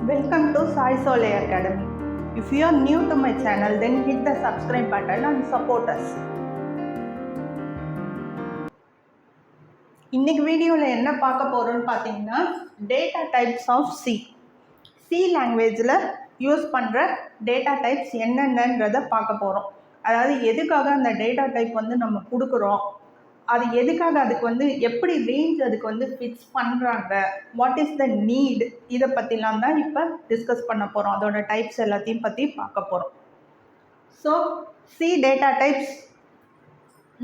Welcome to Sai Solay Academy. If you are new to my channel, then hit the subscribe button and support us. இன்னைக்கு வீடியோவில் என்ன பார்க்க போகிறோன்னு பார்த்தீங்கன்னா data types of C லாங்குவேஜில் use பண்ணுற data types என்னென்னன்றதை பார்க்க போகிறோம். அதாவது எதுக்காக அந்த டேட்டா டைப் வந்து நம்ம கொடுக்குறோம், அது எதுக்காக அதுக்கு வந்து எப்படி ரேஞ்ச் அதுக்கு வந்து ஃபிக்ஸ் பண்ணுறாங்க, வாட் இஸ் த நீட், இதை பற்றிலாம் தான் இப்போ டிஸ்கஸ் பண்ண போகிறோம். அதோட டைப்ஸ் எல்லாத்தையும் பற்றி பார்க்க போகிறோம். ஸோ சி டேட்டா டைப்ஸ்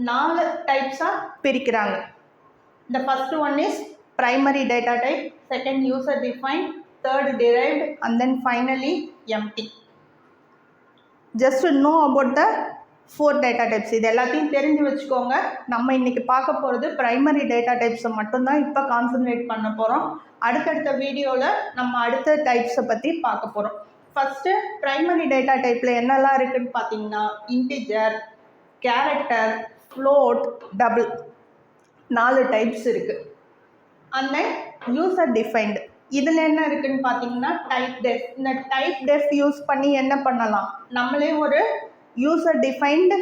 4 டைப்ஸாக பிரிக்கிறாங்க. The first one is primary data type, second user defined, third derived, and then finally empty. Just to know about the 4 data types, இது எல்லாத்தையும் தெரிஞ்சு வச்சுக்கோங்க. நம்ம இன்னைக்கு பார்க்க போகிறது பிரைமரி டேட்டா டைப்ஸை மட்டும்தான் இப்போ கான்சன்ட்ரேட் பண்ண போகிறோம். அடுத்தடுத்த வீடியோவில் நம்ம அடுத்த டைப்ஸை பற்றி பார்க்க போகிறோம். ஃபஸ்ட்டு பிரைமரி டேட்டா டைப்பில் என்னெல்லாம் இருக்குதுன்னு பார்த்தீங்கன்னா integer, character, float, double, 4 types இருக்குது. அண்ட் தென் யூசர் டிஃபைன்டு, இதில் என்ன இருக்குதுன்னு பார்த்தீங்கன்னா டைப் டெஃப். இந்த டைப் டெஃப் யூஸ் பண்ணி என்ன பண்ணலாம், நம்மளே ஒரு யூசர் டிஃபைன்டு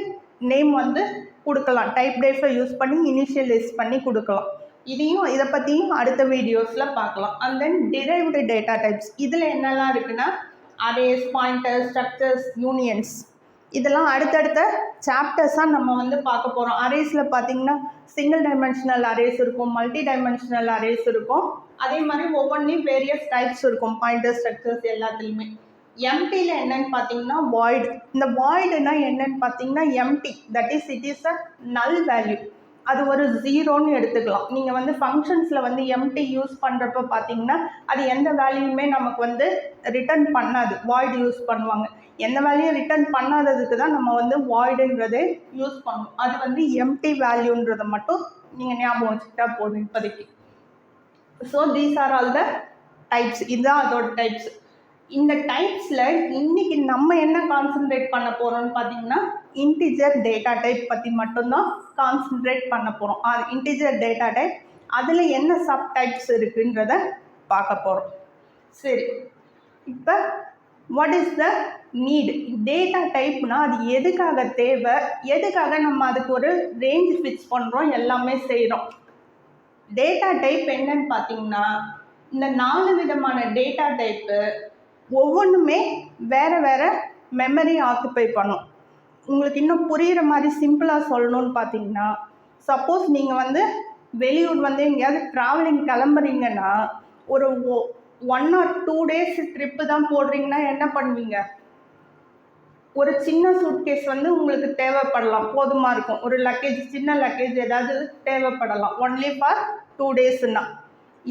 நேம் வந்து கொடுக்கலாம். டைப் டெஃபை யூஸ் பண்ணி இனிஷியலைஸ் பண்ணி கொடுக்கலாம். இதை பற்றியும் அடுத்த வீடியோஸில் பார்க்கலாம். And then derived data types, இதில் என்னெல்லாம் இருக்குன்னா அரேஸ், பாயிண்டர்ஸ், ஸ்ட்ரக்சர்ஸ், யூனியன்ஸ், இதெல்லாம் அடுத்தடுத்த சாப்டர்ஸாக நம்ம வந்து பார்க்க போகிறோம். அரேஸில் பார்த்தீங்கன்னா சிங்கிள் டைமென்ஷனல் அரேஸ் இருக்கும், மல்டி டைமென்ஷனல் அரேஸ் இருக்கும். அதே மாதிரி ஒவ்வொன்றையும் வேரியஸ் டைப்ஸ் இருக்கும், பாயிண்டர், ஸ்ட்ரக்சர்ஸ் எல்லாத்துலேயுமே. எம்டியில் என்னன்னு பார்த்தீங்கன்னா வாய்டு. இந்த வாய்டுனா என்னன்னு பார்த்தீங்கன்னா empty, that is it is a null value. அது ஒரு ஜீரோன்னு எடுத்துக்கலாம். நீங்கள் வந்து ஃபங்க்ஷன்ஸில் வந்து எம்டி யூஸ் பண்ணுறப்ப பார்த்தீங்கன்னா அது எந்த வேல்யூமே நமக்கு வந்து ரிட்டர்ன் பண்ணாது. வாய்டு யூஸ் பண்ணுவாங்க. எந்த வேல்யூ ரிட்டர்ன் பண்ணாததுக்கு தான் நம்ம வந்து வாய்டுன்றதை யூஸ் பண்ணுவோம். அது வந்து எம்டி வேல்யூன்றதை மட்டும் நீங்கள் ஞாபகம் வச்சுக்கிட்டா போதும் இப்போதைக்கு. So these are all the types. இதுதான் அதோட டைப்ஸ். இந்த டைப்ஸில் இன்றைக்கி நம்ம என்ன கான்சன்ட்ரேட் பண்ண போகிறோம்னு பார்த்தீங்கன்னா இன்டிஜர் டேட்டா டைப் பற்றி மட்டும்தான் கான்சன்ட்ரேட் பண்ண போகிறோம். இன்டிஜர் டேட்டா டைப், அதில் என்ன சப் டைப்ஸ் இருக்குன்றத பார்க்க போகிறோம். சரி, இப்போ what is the need? Data டைப்னா அது எதுக்காக தேவை, எதுக்காக நம்ம அதுக்கு ஒரு ரேஞ்ச் ஃபிக்ஸ் பண்ணுறோம், எல்லாமே செய்கிறோம். டேட்டா டைப் என்னன்னு பார்த்தீங்கன்னா இந்த 4 விதமான டேட்டா டைப்பு ஒவ்வொன்றுமே வேறு வேறு மெமரி ஆக்குப்பை பண்ணும். உங்களுக்கு இன்னும் புரிகிற மாதிரி சிம்பிளாக சொல்லணும்னு பார்த்தீங்கன்னா, சப்போஸ் நீங்கள் வந்து வெளியூர் வந்து எங்கேயாவது ட்ராவலிங் கிளம்புறீங்கன்னா ஒரு 1 or 2 days ட்ரிப்பு தான் போடுறீங்கன்னா என்ன பண்ணுவீங்க, ஒரு சின்ன சூட்கேஸ் வந்து உங்களுக்கு தேவைப்படலாம், போதுமாக இருக்கும். ஒரு லக்கேஜ், சின்ன லக்கேஜ் ஏதாவது தேவைப்படலாம், ஒன்லி ஃபார் 2 daysன்னா.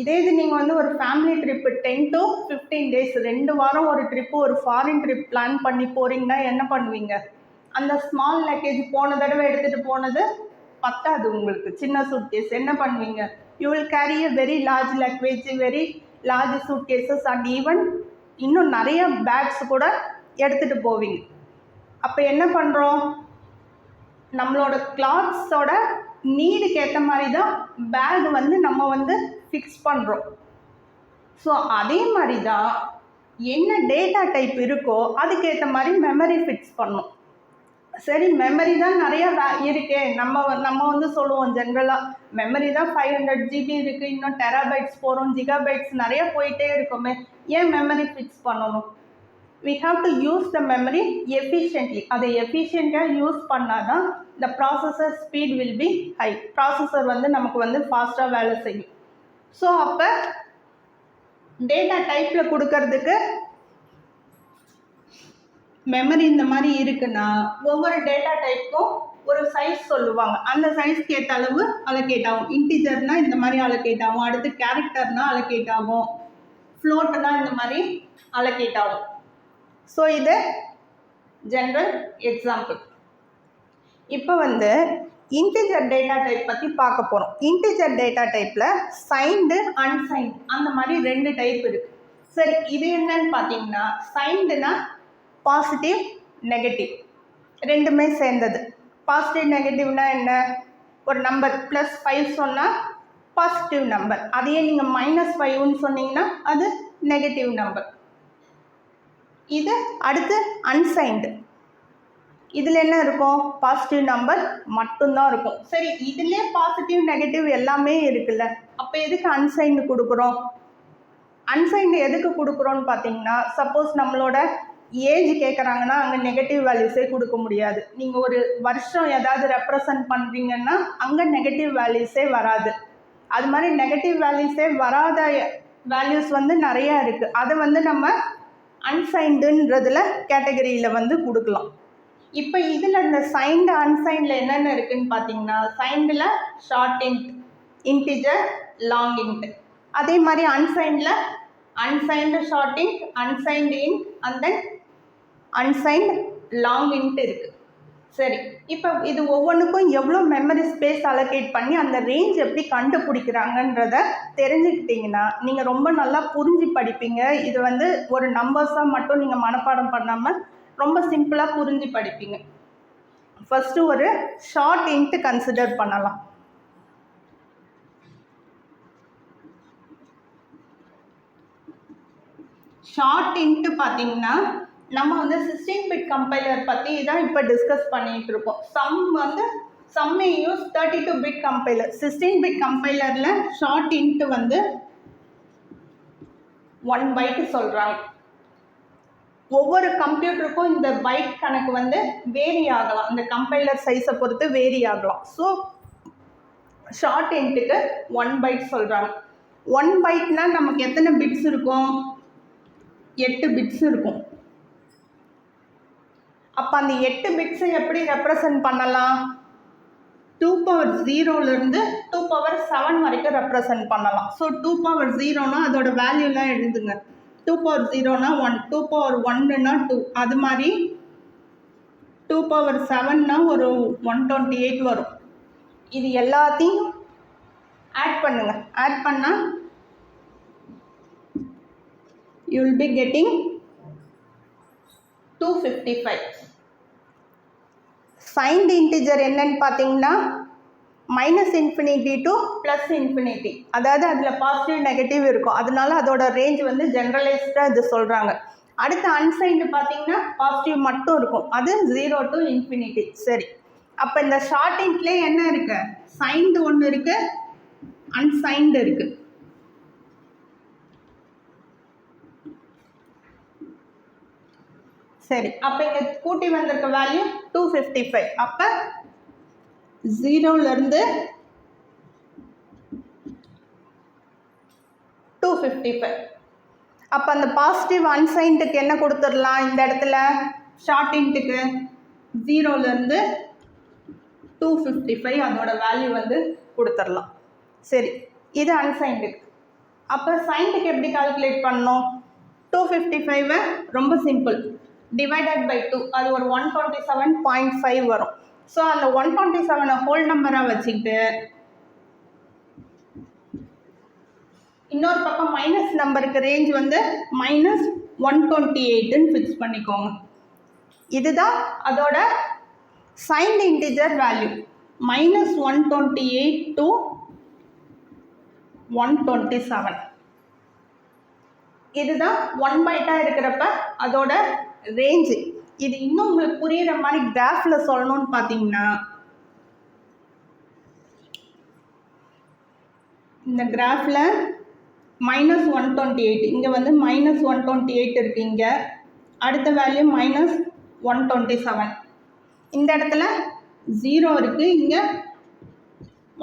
இதே இது நீங்கள் வந்து ஒரு ஃபேமிலி ட்ரிப்பு 10 to 15 days, 2 வாரம் ஒரு ட்ரிப்பு, ஒரு ஃபாரின் ட்ரிப் பிளான் பண்ணி போகிறீங்கன்னா என்ன பண்ணுவீங்க, அந்த ஸ்மால் லக்கேஜ் போன தடவை எடுத்துகிட்டு போனது பத்தாது உங்களுக்கு, சின்ன சூட்கேஸ். என்ன பண்ணுவீங்க, you will carry a very large luggage, very large suitcases and even இன்னும் நிறைய பேக்ஸ் கூட எடுத்துகிட்டு போவீங்க. அப்போ என்ன பண்ணுறோம், நம்மளோட கிளாத்ஸோட நீடுக்கு ஏற்ற மாதிரி தான் பேக் வந்து நம்ம வந்து ஃபிக்ஸ் பண்ணுறோம். ஸோ அதே மாதிரி தான் என்ன டேட்டா டைப் இருக்கோ அதுக்கேற்ற மாதிரி மெமரி ஃபிக்ஸ் பண்ணணும். சரி, மெமரி தான் நிறையா இருக்கே, நம்ம வந்து சொல்லுவோம் ஜென்ரலாக மெமரி தான் 500 GB இருக்குது, இன்னும் டெராபைட்ஸ் போகிறோம், ஜிகாபைட்ஸ் நிறைய போயிட்டே இருக்குமே, ஏன் மெமரி ஃபிக்ஸ் பண்ணணும்? we have to use the memory efficiently. அதை எஃபிஷியண்ட்டாக யூஸ் பண்ணால் தான் the processor speed will be high. Processor வந்து நமக்கு வந்து ஃபாஸ்ட்டாக வேலை செய்யும். ஸோ அப்போ டேட்டா டைப்பில் கொடுக்கறதுக்கு மெமரி இந்த மாதிரி இருக்குன்னா ஒவ்வொரு டேட்டா டைப்புக்கும் ஒரு சைஸ் சொல்லுவாங்க. அந்த சைஸ்க்கு ஏற்ற அளவு அலோகேட் ஆகும். இன்டிஜர்னா இந்த மாதிரி அலோகேட் ஆகும், அடுத்து கேரக்டர்னா அலோகேட் ஆகும், ஃப்ளோட்னா இந்த மாதிரி அலோகேட் ஆகும். ஸோ இது ஜென்ரல் எக்ஸாம்பிள். இப்போ வந்து இன்டிஜர் டேட்டா டைப் பற்றி பார்க்க போகிறோம். இன்டிஜர் டேட்டா டைப்பில் சைன்டு, அன்சைன்டு, அந்த மாதிரி 2 டைப் இருக்குது. சரி, இது என்னன்னு பார்த்தீங்கன்னா சைன்டுனா பாசிட்டிவ், நெகட்டிவ் ரெண்டுமே சேர்ந்தது. பாசிட்டிவ் நெகட்டிவ்னா என்ன, ஒரு நம்பர் +5 சொன்னால் பாசிட்டிவ் நம்பர், அதையே நீங்கள் -5ன்னு சொன்னீங்கன்னா அது நெகட்டிவ் நம்பர். இது அடுத்து அன்சைன்டு. இதில் என்ன இருக்கும்? பாசிட்டிவ் நம்பர் மட்டும்தான் இருக்கும். சரி, இதிலே பாசிட்டிவ் நெகட்டிவ் எல்லாமே இருக்குல்ல, அப்போ எதுக்கு அன்சைன்டு கொடுக்குறோம்? அன்சைன்டு எதுக்கு கொடுக்குறோன்னு பார்த்தீங்கன்னா, சப்போஸ் நம்மளோட ஏஜ் கேட்குறாங்கன்னா அங்கே நெகட்டிவ் வேல்யூஸே கொடுக்க முடியாது. நீங்கள் ஒரு வருஷம் ஏதாவது ரெப்ரசன்ட் பண்ணுறீங்கன்னா அங்கே நெகட்டிவ் வேல்யூஸே வராது. அது மாதிரி நெகட்டிவ் வேல்யூஸே வராத வேல்யூஸ் வந்து நிறையா இருக்குது. அதை வந்து நம்ம அன்சைன்டுன்றதில் கேட்டகரியில் வந்து கொடுக்கலாம். இப்போ இதில் இந்த சைன்டு அன்சைன்டில் என்னென்ன இருக்குதுன்னு பார்த்தீங்கன்னா, சைன்டில் short int, integer, long int. அதே மாதிரி அன்சைன்டில் unsigned short int, unsigned int and then unsigned long int இருக்குது. சரி, இப்போ இது ஒவ்வொன்றுக்கும் எவ்வளோ மெமரி ஸ்பேஸ் அலோகேட் பண்ணி அந்த ரேஞ்ச் எப்படி கண்டுபிடிக்கிறாங்கன்றத தெரிஞ்சுக்கிட்டிங்கன்னா நீங்கள் ரொம்ப நல்லா புரிஞ்சு படிப்பீங்க. இது வந்து ஒரு நம்பர்ஸாக மட்டும் நீங்கள் மனப்பாடம் பண்ணாமல் ரொம்ப சிம்பிளாக புரிஞ்சு படிப்பீங்க. ஃபஸ்ட்டு ஒரு ஷார்ட் இன்ட் கன்சிடர் பண்ணலாம். ஷார்ட் இன்ட்டு பார்த்தீங்கன்னா நம்ம வந்து 16 பிட் கம்பைலர் பற்றி தான் இப்போ டிஸ்கஸ் பண்ணிகிட்டு இருக்கோம். Some may use 32 bit compiler. 16 bit கம்பைலரில் ஷார்ட் இன்ட்டு வந்து 1 பைட் சொல்கிறாங்க. ஒவ்வொரு கம்ப்யூட்டருக்கும் இந்த பைட் கணக்கு வந்து வேரி ஆகலாம், இந்த கம்பைலர் சைஸை பொறுத்து வேரி ஆகலாம். ஸோ ஷார்ட் இன்ட்டுக்கு 1 பைட் சொல்கிறாங்க. 1 பைட்னால் நமக்கு எத்தனை பிட்ஸ் இருக்கும்? 8 பிட்ஸ் இருக்கும். அப்போ அந்த 8 பிட்ஸை எப்படி ரெப்ரசன்ட் பண்ணலாம்? 2/0லேருந்து 2/7 வரைக்கும் ரெப்ரசன்ட் பண்ணலாம். ஸோ 2/0னா அதோட வேல்யூலாம் எழுதுங்க. 2/0னா 1, 2/1னா 2, அது மாதிரி 2/7னா ஒரு 128 வரும். இது எல்லாத்தையும் ஆட் பண்ணுங்க. ஆட் பண்ணால் you will be getting 255. Signed integer என்னன்னு பார்த்தீங்கன்னா -infinity to +infinity. அதாவது அதில் பாசிட்டிவ் நெகட்டிவ் இருக்கும், அதனால அதோட ரேஞ்ச் வந்து ஜென்ரலைஸ்டாக இது சொல்கிறாங்க. அடுத்து அன்சைன்டு பார்த்தீங்கன்னா பாசிட்டிவ் மட்டும் இருக்கும், அது 0 to infinity. சரி, அப்போ இந்த ஷார்ட் இன்ட்லேயே என்ன இருக்குது? சைன்டு ஒன்று இருக்குது, அன்சைன்டு இருக்குது. சரி, அப்போ இங்கே கூட்டி வந்திருக்க வேல்யூ 255. அப்போ 0லேருந்து 255. அப்போ அந்த பாசிட்டிவ் அன்சைன்டுக்கு என்ன கொடுத்துடலாம்? இந்த இடத்துல ஷார்ட் இன்ட்டுக்கு 0லேருந்து 255 அதோட வேல்யூ வந்து கொடுத்துடலாம். சரி, இது அன்சைன்டுக்கு. அப்போ சைன்டுக்கு எப்படி கால்குலேட் பண்ணணும்? 255 ரொம்ப சிம்பிள், டிவைடட் பை 2, அது ஒரு 127.5 வரும். ஸோ அந்த 127 ஹோல் நம்பராக வச்சுக்கிட்டு இன்னொரு பக்கம் மைனஸ் நம்பருக்கு ரேஞ்ச் வந்து -128ன்னு ஃபிக்ஸ் பண்ணிக்கோங்க. இதுதான் அதோட சைன்டு இன்டிஜர் வேல்யூ, -128 to 127. இதுதான் 1 பைட்டாக இருக்கிறப்ப அதோட ரேஞ்சு. இது இன்னும் உங்களுக்கு புரிகிற மாதிரி கிராஃபில் சொல்லணும்னு பார்த்தீங்கன்னா, இந்த கிராஃபில் -128, இங்கே வந்து -128 இருக்குது, இங்கே அடுத்த வேல்யூ -127, இந்த இடத்துல 0 இருக்குது, இங்கே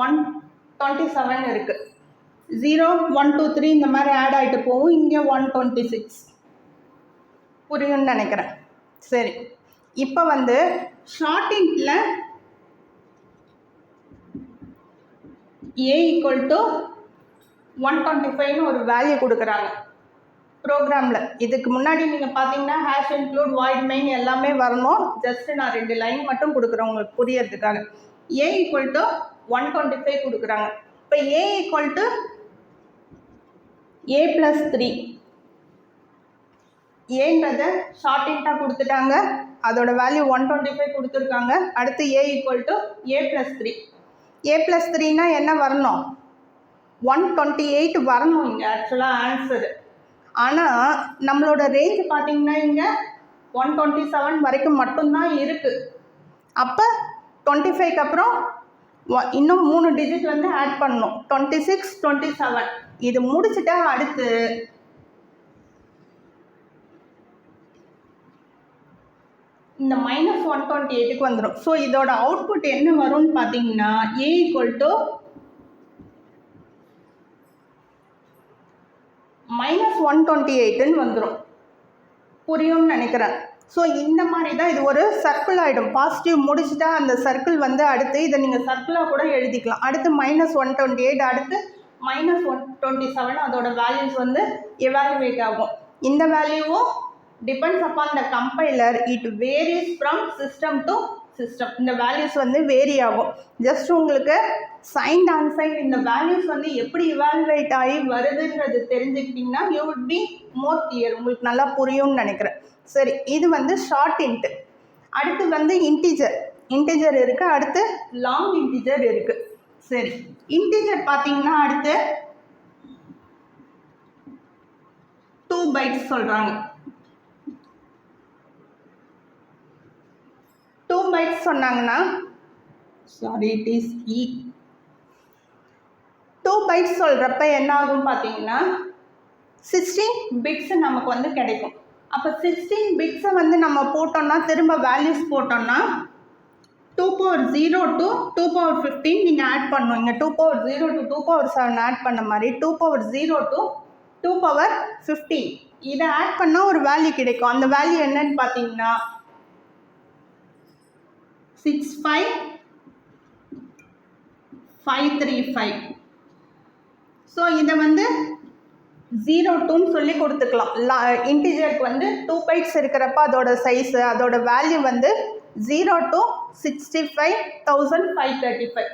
127 இருக்குது. 0, 1, 2, 3 இந்த மாதிரி ஆட் ஆகிட்டு போகும். இங்கே 126 புரியும்னு நினைக்கிறேன். சரி, இப்போ வந்து ஷார்ட் இன்ட்டில் A = 125ன்னு ஒரு வேல்யூ கொடுக்குறாங்க ப்ரோக்ராமில். இதுக்கு முன்னாடி நீங்கள் பார்த்தீங்கன்னா ஹேஷ் இன்க்ளூட் வாய்ட் மெயின் எல்லாமே வரணும். ஜஸ்ட்டு நான் 2 லைன் மட்டும் கொடுக்குறேன் உங்களுக்கு புரியறதுக்காக. A = 125 கொடுக்குறாங்க. இப்போ A = A + 3, ஏன்றதை ஷார்ட் இன்ட்டாக கொடுத்துட்டாங்க, அதோட வேல்யூ 125 கொடுத்துருக்காங்க. அடுத்து A = A + 3. A + 3னா என்ன வரணும்? 128 வரணும் இங்கே ஆக்சுவலாக ஆன்சரு. ஆனால் நம்மளோட ரேஞ்ச் பார்த்தீங்கன்னா இங்கே 127 வரைக்கும் மட்டும்தான் இருக்குது. அப்போ 25க்கு அப்புறம் இன்னும் 3 டிஜிட் வந்து ஆட் பண்ணணும். 26, 27 இது முடிச்சுட்டா அடுத்து இந்த -128க்கு வந்துடும். ஸோ இதோட அவுட்புட் என்ன வரும்னு பார்த்தீங்கன்னா A = -128ன்னு வந்துடும். புரியும்னு நினைக்கிறேன். ஸோ இந்த மாதிரி தான் இது ஒரு சர்க்கிள் ஆகிடும். பாசிட்டிவ் முடிச்சுட்டா அந்த சர்க்கிள் வந்து அடுத்து இதை நீங்கள் சர்க்கிளாக கூட எழுதிக்கலாம். அடுத்து -128, அடுத்து -127 அதோட வேல்யூஸ் வந்து எவாலுவேட் ஆகும். இந்த வேல்யூவும் depends upon the compiler. It varies from system to system. இந்த வேல்யூஸ் வந்து வேரி ஆகும். ஜஸ்ட் உங்களுக்கு சைன்ட் அன்சைன்ட் இந்த வேல்யூஸ் வந்து எப்படி இவாலுவேட் ஆகி வருதுன்றது தெரிஞ்சுக்கிட்டிங்கன்னா you would be more clear. உங்களுக்கு நல்லா புரியும்னு நினைக்கிறேன். சரி, இது வந்து ஷார்ட் இன்ட். அடுத்து வந்து இன்டிஜர் இருக்குது. அடுத்து லாங் இன்டிஜர் இருக்குது. சரி, இன்டிஜர் பார்த்தீங்கன்னா அடுத்து 2 பைட்ஸ் சொல்கிறாங்க. 2 பைட்ஸ் சொன்னாங்கன்னா இட் இஸ் 2 பைட்ஸ் சொல்கிறப்ப என்ன ஆகும் பார்த்தீங்கன்னா 16 பிட்ஸ் நமக்கு வந்து கிடைக்கும். அப்போ 16 பிட்ஸை வந்து நம்ம போட்டோம்னா திரும்ப வேல்யூஸ் போட்டோம்னா 2^0 to 2^15 நீங்கள் ஆட் பண்ணணும். இங்கே 2^0 to 2^7 ஆட் பண்ண மாதிரி 2^0 to 2^15 இதை ஆட் பண்ணால் ஒரு வேல்யூ கிடைக்கும். அந்த வேல்யூ என்னன்னு பார்த்தீங்கன்னா 65535. ஸோ இதை வந்து 0-2ன்னு சொல்லி கொடுத்துக்கலாம். இன்டிஜருக்கு வந்து 2 பைட்ஸ் இருக்கிறப்ப அதோட சைஸு அதோட வேல்யூ வந்து 0 to 65,535.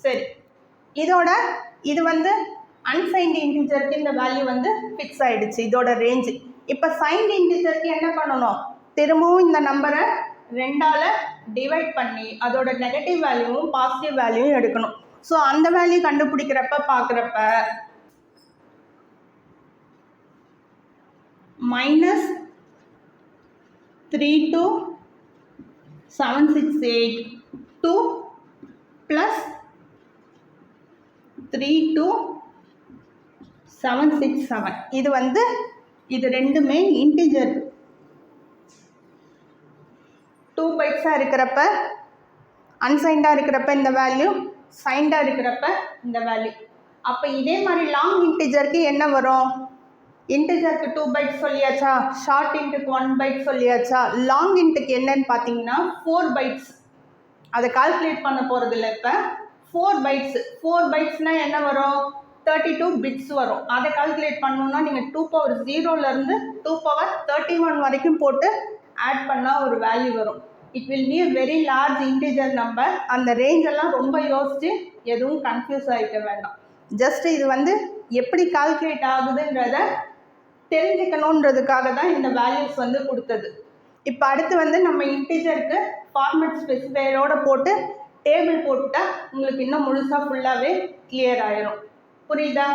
சரி, இது வந்து அன்சைன்டு இன்டிஜருக்கு இந்த வேல்யூ வந்து ஃபிக்ஸ் ஆகிடுச்சு, இதோட ரேஞ்சு. இப்போ சைன்டு இன்டிஜருக்கு என்ன பண்ணணும்? திரும்பவும் இந்த நம்பரை 2ஆல் டிவைட் பண்ணி அதோட நெகட்டிவ் வேல்யூவும் பாசிட்டிவ் வேல்யூவும் எடுக்கணும். ஸோ அந்த வேல்யூ கண்டுபிடிக்கிறப்ப பார்க்குறப்ப -32768 to +32767 இது வந்து இது ரெண்டுமே இன்டிஜர். 2 பைட்ஸாக இருக்கிறப்ப அன்சைன்டாக இருக்கிறப்ப இந்த வேல்யூ, சைன்டாக இருக்கிறப்ப இந்த வேல்யூ. அப்போ இதே மாதிரி லாங் இன்டிஜருக்கு என்ன வரும்? இன்டிஜருக்கு 2 பைட்ஸ் சொல்லியாச்சா, ஷார்ட் இன்ட்டுக்கு 1 பைட் சொல்லியாச்சா, லாங் இன்ட்டுக்கு என்னன்னு பார்த்தீங்கன்னா 4 பைட்ஸ். அதை கால்குலேட் பண்ண போகிறது இல்லை. இப்போ 4 பைட்ஸ்னால் என்ன வரும்? 32 பிட்ஸ் வரும். அதை கால்குலேட் பண்ணணுன்னா நீங்கள் 2^0லேருந்து 2^31 வரைக்கும் போட்டு ஆட் பண்ணால் ஒரு வேல்யூ வரும். It will be a very large integer number. அந்த ரேஞ்செல்லாம் ரொம்ப யோசித்து எதுவும் கன்ஃபியூஸ் ஆகிக்க வேண்டாம். ஜஸ்ட் இது வந்து எப்படி கால்குலேட் ஆகுதுன்றத தெரிஞ்சுக்கணுன்றதுக்காக தான் இந்த வேல்யூஸ் வந்து கொடுத்தது. இப்போ அடுத்து வந்து நம்ம இன்டிஜருக்கு ஃபார்மேட் ஸ்பெசிஃபையரோடு போட்டு டேபிள் போட்டுட்டால் உங்களுக்கு இன்னும் முழுசாக ஃபுல்லாகவே கிளியர் ஆயிரும். புரியுதா?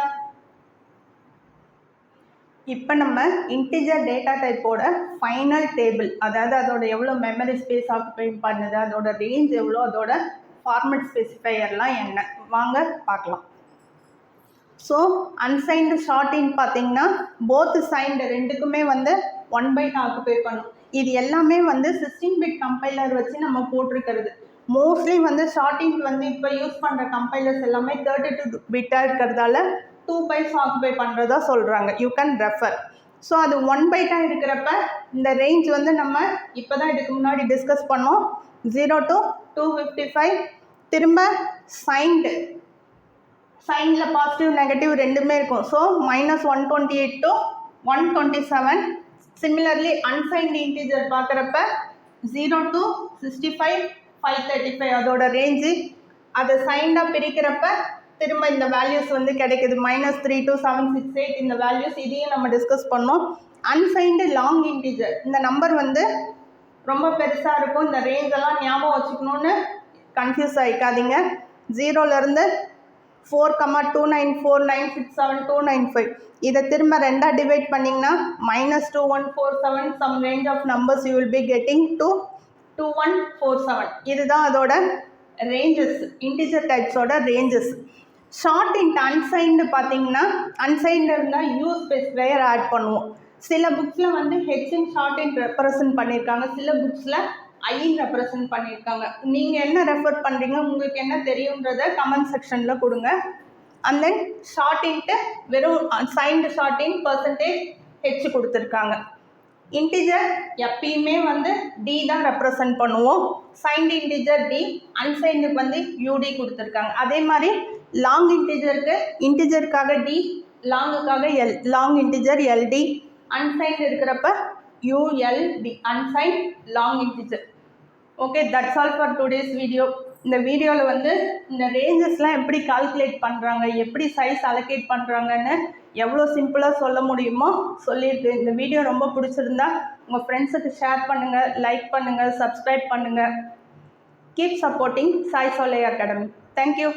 இப்போ நம்ம இன்டிஜர் டேட்டா டைப்போட ஃபைனல் டேபிள், அதாவது அதோட எவ்வளோ மெமரி ஸ்பேஸ் ஆக்குபை பண்ணுது, அதோட ரேஞ்ச் எவ்வளோ, அதோட ஃபார்மேட் ஸ்பெசிஃபையர்லாம் என்ன, வாங்க பார்க்கலாம். ஸோ அன்சைன்டு ஷார்ட் இன் பார்த்தீங்கன்னா போத் சைன்டு ரெண்டுக்குமே வந்து 1 பைட் ஆக்குபை பண்ணும். இது எல்லாமே வந்து 16 பிட் கம்பைலர் வச்சு நம்ம போட்டிருக்கிறது. மோஸ்ட்லி வந்து ஷார்ட் இன் வந்து இப்போ யூஸ் பண்ணுற கம்பைலர்ஸ் எல்லாமே 32 பிட்டாக இருக்கிறதால 2 பைட்ஸ் ஆக்குபை பண்ணுறதா சொல்கிறாங்க. You can refer. ஸோ அது 1 பைட்டாக இருக்கிறப்ப இந்த ரேஞ்ச் வந்து நம்ம இப்போ தான் இதுக்கு முன்னாடி டிஸ்கஸ் பண்ணோம். 0 to 255. திரும்ப சைனில் பாசிட்டிவ் நெகட்டிவ் ரெண்டுமே இருக்கும். So -128 to 127. Similarly unsigned integer பார்க்குறப்ப 0 to 65,535 அதோட ரேஞ்சு. அதை சைண்டாக பிரிக்கிறப்ப திரும்ப இந்த வேல்யூஸ் வந்து கிடைக்குது. -32768 இந்த வேல்யூஸ். இதையும் நம்ம டிஸ்கஸ் பண்ணோம். அன்சைன்டு லாங் இன்டிஜர் இந்த நம்பர் வந்து ரொம்ப பெருசாக இருக்கும். இந்த ரேஞ்செல்லாம் ஞாபகம் வச்சுக்கணுன்னு கன்ஃபியூஸ் ஆகிக்காதீங்க. 0லேருந்து 4,294,967,295. இதை திரும்ப ரெண்டாக டிவைட் பண்ணிங்கன்னா -2147 some range of numbers you will be getting to 2147. இதுதான் அதோட ரேஞ்சஸ், இன்டிஜர் டைப்ஸோட ரேஞ்சஸ். ஷார்ட் இன்ட் அன்சைன்டு பார்த்தீங்கன்னா அன்சைன்டு இருந்தால் யூ ஸ்பெசிஃபையர் ஆட் பண்ணுவோம். சில புக்ஸில் வந்து ஹெச்இன் ஷார்ட் இன்ட் ரெப்ரசன்ட் பண்ணியிருக்காங்க, சில புக்ஸில் ஐன்னு ரெப்ரசன்ட் பண்ணியிருக்காங்க. நீங்கள் என்ன ரெஃபர் பண்ணுறீங்க, உங்களுக்கு என்ன தெரியுன்றத கமெண்ட் செக்ஷனில் கொடுங்க. அண்ட் தென் ஷார்ட் இன்ட்டு வெறும் signed shot in percentage H கொடுத்துருக்காங்க. இன்டிஜர் எப்பயுமே வந்து டி தான் ரெப்ரசன்ட் பண்ணுவோம். சைன்டு இன்டிஜர் டி, அன்சைன்டுக்கு வந்து யூடி கொடுத்துருக்காங்க. அதே மாதிரி லாங் இன்டிஜருக்காக டி, லாங்குக்காக L, long integer LD, unsigned இருக்கிறப்ப ULD, unsigned long integer. Okay, that's all for today's video. இந்த வீடியோவில் வந்து இந்த ரேஞ்சஸ்லாம் எப்படி கால்குலேட் பண்ணுறாங்க, எப்படி சைஸ் அலோகேட் பண்ணுறாங்கன்னு எவ்வளோ சிம்பிளாக சொல்ல முடியுமோ சொல்லியிருக்கு. இந்த வீடியோ ரொம்ப பிடிச்சிருந்தா உங்கள் ஃப்ரெண்ட்ஸுக்கு ஷேர் பண்ணுங்கள், லைக் பண்ணுங்கள், சப்ஸ்கிரைப் பண்ணுங்கள். கீப் சப்போர்ட்டிங் சாய் சோலை அகாடமி. தேங்க்யூ.